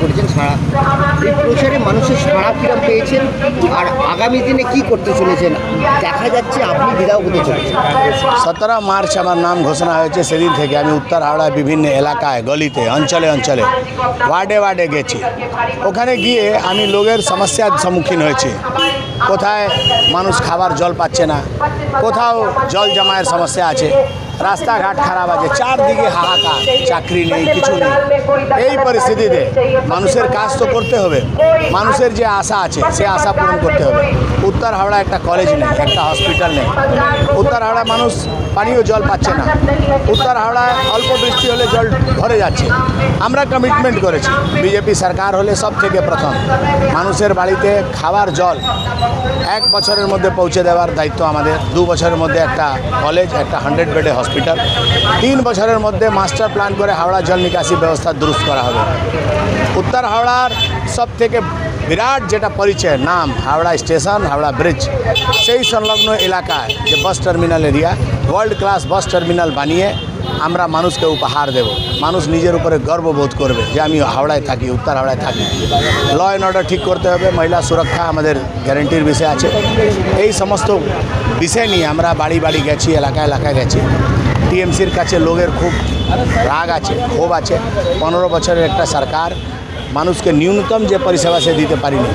করেছেন, সারা এই প্রচারে মানুষের সাড়া কিরম পেয়েছেন আর আগামী দিনে কি করতে চলেছেন? দেখা যাচ্ছে আপনি বিধায়ক হতে চলেছেন। 17 মার্চ আমার নাম ঘোষণা হয়েছে, সেদিন থেকে আমি উত্তর হাওড়ায় বিভিন্ন এলাকায়, গলিতে, অঞ্চলে অঞ্চলে, ওয়ার্ডে ওয়ার্ডে গেছি। ওখানে গিয়ে আমি লোকের সমস্যার সম্মুখীন হয়েছি। কোথায় মানুষ খাবার জল পাচ্ছে না, কোথাও জল জমায়ের সমস্যা আছে, রাস্তাঘাট খারাপ আছে, চারদিকে হাহাকার, চাকরি নেই, কিছু নেই। এই পরিস্থিতিতে মানুষের কাজ তো করতে হবে, মানুষের যে আশা আছে সে আশা পূরণ করতে হবে। উত্তর হাওড়া একটা কলেজ নেই, একটা হসপিটাল নেই, উত্তর হাওড়া মানুষ পানীয় জল পাচ্ছে না, উত্তর হাওড়ায় অল্প বৃষ্টি হলে জল ভরে যাচ্ছে। আমরা কমিটমেন্ট করেছি বিজেপি সরকার হলে সব থেকে প্রথম মানুষের বাড়িতে খাবার জল 1 বছরের মধ্যে পৌঁছে দেওয়ার দায়িত্ব আমাদের। 2 বছরের মধ্যে একটা কলেজ, একটা 100 বেডে হসপিটাল, 3 বছরের মধ্যে মাস্টার প্ল্যান করে হাওড়া জল নিকাশি ব্যবস্থা দুরুস্ত করা হবে। উত্তর হাওড়ার সব থেকে বিরাট যেটা পরিচয় নাম হাওড়া স্টেশন, হাওড়া ব্রিজ, সেই সংলগ্ন এলাকায় যে bus terminal area, world class bus terminal বানিয়ে আমরা মানুষকে উপহার দেব। মানুষ নিজের উপরে গর্ববোধ করবে যে আমি হাওড়ায় থাকি, উত্তর হাওড়ায় থাকি। ল অ্যান্ড অর্ডার ঠিক করতে হবে, মহিলা সুরক্ষা আমাদের গ্যারেন্টির বিষয় আছে। এই সমস্ত বিষয় নিয়ে আমরা বাড়ি বাড়ি গেছি, এলাকায় এলাকায় গেছি। টিএমসির কাছে লোকের খুব রাগ আছে, ক্ষোভ আছে। 15 বছরের একটা সরকার মানুষকে ন্যূনতম যে পরিষেবা সে দিতে পারিনি,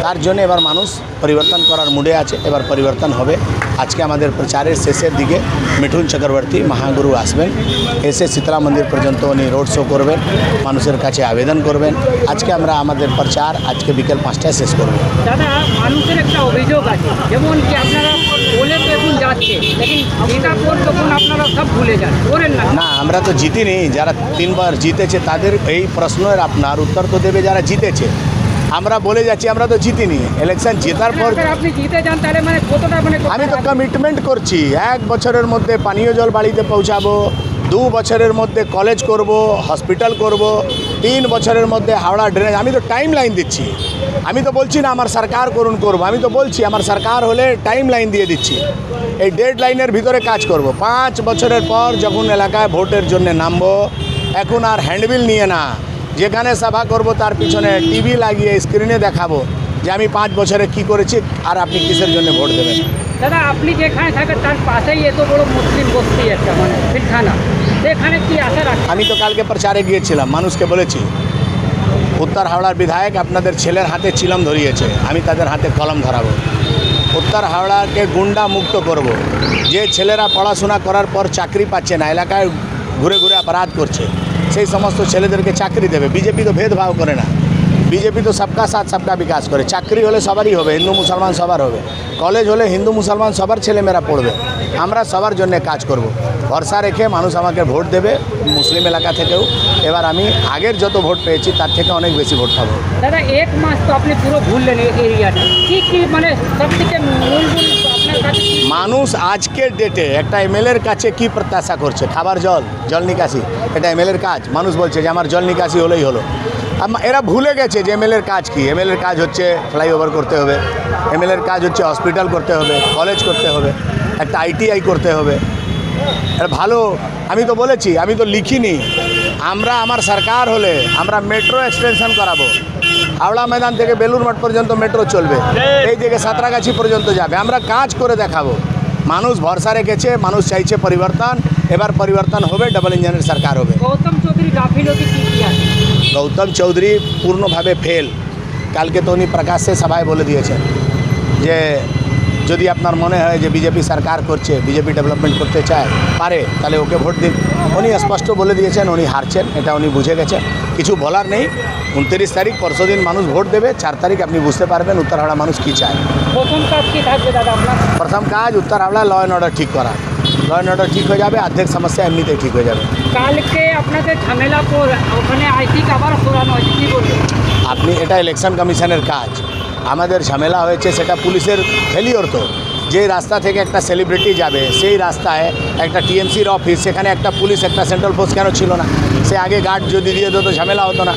তার জন্য এবার মানুষ পরিবর্তন করার মুডে আছে। এবার পরিবর্তন হবে। আজকে আমাদের প্রচারের শেষের দিকে মিঠুন চক্রবর্তী মহাগুরু আসবেন, এসে শীতলা মন্দির পর্যন্ত উনি রোড শো করবেন, মানুষের কাছে আবেদন করবেন। আজকে আমরা আমাদের প্রচার আজকে বিকেল 5টায় শেষ করব। দাদা, মানুষের একটা অভিযোগ আছে, যেমন কি আপনারা বলে তো এখন যাচ্ছে, লেকিন জেতার পর যখন আপনারা সব ভুলে যান, করেন না? না, আমরা তো জিতিনি। যারা 3 বার জিতেছে তাদের এই প্রশ্নের আপনার উত্তর তো দেবে যারা জিতেছে। আমরা বলে যাচ্ছি আমরা তো জিতিনি। ইলেকশন জেতার পর আপনি জিতে যান, তাহলে মানে কতটা আমি তো কমিটমেন্ট করছি 1 বছরের মধ্যে পানীয় জল বাড়িতে পৌঁছাবো, 2 বছরের মধ্যে কলেজ করব, হসপিটাল করব, 3 বছরের মধ্যে হাওড়া ড্রেনেজ। আমি তো টাইম লাইন দিচ্ছি। আমি তো বলছি না আমার সরকার করবো, আমি তো বলছি আমার সরকার হলে টাইম লাইন দিয়ে দিচ্ছি। এই ডেড লাইনের ভিতরে কাজ করব। 5 বছরের পর যখন এলাকায় ভোটের জন্য নামবো, এখন আর হ্যান্ডবিল নিয়ে না, যেখানে সভা করব তার পিছনে টিভি লাগিয়ে স্ক্রিনে দেখাবো যে আমি 5 বছরে কি করেছি আর আপনি কিসের জন্য ভোট দেবেন। দাদা, আপনি যেখানে থাকেন তার পাশেই এত বড় মুসলিম বস্তি একটা, মানে পিলখানা, সেখানে কি আশা রাখেন? আমি তো কালকে প্রচারে গিয়েছিলাম, মানুষকে বলেছি উত্তর হাওড়ার বিধায়ক আপনাদের ছেলের হাতে চিলম ধরিয়েছে, আমি তাদের হাতে কলম ধরাবো। উত্তর হাওড়াকে গুন্ডা মুক্ত করব। যে ছেলেরা পড়াশোনা করার পর চাকরি পাচ্ছে না, এলাকায় ঘুরে ঘুরে অপরাধ করছে, সেই সমস্ত ছেলেদেরকে চাকরি দেবে। বিজেপি তো ভেদভাব করে না, বিজেপি তো সবকা সাথ সবকা বিকাশ করে। চাকরি হলে সবারই হবে, হিন্দু মুসলমান সবার হবে। কলেজ হলে হিন্দু মুসলমান সবার ছেলেমেয়েরা পড়বে। আমরা সবার জন্য কাজ করব। ভরসা রেখে মানুষ আমাকে ভোট দেবে, মুসলিম এলাকা থেকেও। এবার আমি আগের যত ভোট পেয়েছি তার থেকে অনেক বেশি ভোট পাবো। দাদা, 1 মাস তো আপনি পুরো ভুললেন এই এরিয়াটা, কি মানে সব থেকে মূল আপনার কাছে? মানুষ আজকের ডেটে একটা এমএলএর কাছে কি প্রত্যাশা করছে? খাবার জল, জল নিকাশি, এটা এমএলএর কাজ। মানুষ বলছে যে আমার জল নিকাশি হলেই হলো। এরা ভুলে গেছে যে এমএলএর কাজ কি। এমএলএর কাজ হচ্ছে ফ্লাইওভার করতে হবে, এমএলএর কাজ হচ্ছে হসপিটাল করতে হবে, কলেজ করতে হবে, একটা আইটিআই করতে হবে। এটা ভালো, আমি তো বলেছি, আমি তো লিখিনি। আমার সরকার হলে আমরা মেট্রো এক্সটেনশন করাবো। হাওড়া ময়দান থেকে বেলুর মঠ পর্যন্ত মেট্রো চলবে, এই থেকে সাঁতরাগাছি পর্যন্ত যাবে। আমরা কাজ করে দেখাবো। মানুষ ভরসা রেখেছে, মানুষ চাইছে পরিবর্তন। এবার পরিবর্তন হবে, ডবল ইঞ্জিনের সরকার হবে। গৌতম চৌধুরী গাফিলতি কি আছে? গৌতম চৌধুরী পূর্ণভাবে ফেল। কালকে তো উনি প্রকাশ্যে সভায় বলে দিয়েছেন যে যদি আপনার মনে হয় যে বিজেপি সরকার করছে, বিজেপি ডেভেলপমেন্ট করতে চায় পারে, তাহলে ওকে ভোট দিন। উনি স্পষ্ট বলে দিয়েছেন উনি হারছেন, এটা উনি বুঝে গেছেন, কিছু বলার নেই। 29 তারিখ পরশু দিন মানুষ ভোট দেবে, 4 তারিখ আপনি বুঝতে পারবেন উত্তর হাওড়া মানুষ কী চায়। প্রথম কাজ কি থাকবে দাদা আপনার? প্রথম কাজ উত্তর হাওড়া ল অ্যান্ড অর্ডার ঠিক করা। ল অ্যান্ড অর্ডার ঠিক হয়ে যাবে, অর্ধেক সমস্যা এমনিতেই ঠিক হয়ে যাবে। কালকে আপনাদের ঝামেলা পর ওখানে আইটি আবার সরানো হয়েছে, কী বলবেন আপনি? এটা ইলেকশন কমিশনের কাজ। আমাদের ঝামেলা হয়েছে সেটা পুলিশের ফেলিওর। তো যে রাস্তা থেকে একটা সেলিব্রিটি যাবে সেই রাস্তায় একটা টিএমসির অফিস, সেখানে একটা পুলিশ, একটা সেন্ট্রাল ফোর্স কেন ছিল না? সে আগে গার্ড যদি দিয়ে দিত ঝামেলা হতো না।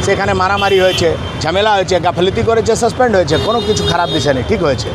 সেখানে মারামারি হয়েছে, ঝামেলা হয়েছে, গাফিলতি করেছে, সাসপেন্ড হয়েছে, কোনো কিছু খারাপ দিশে নেই, ঠিক হয়েছে।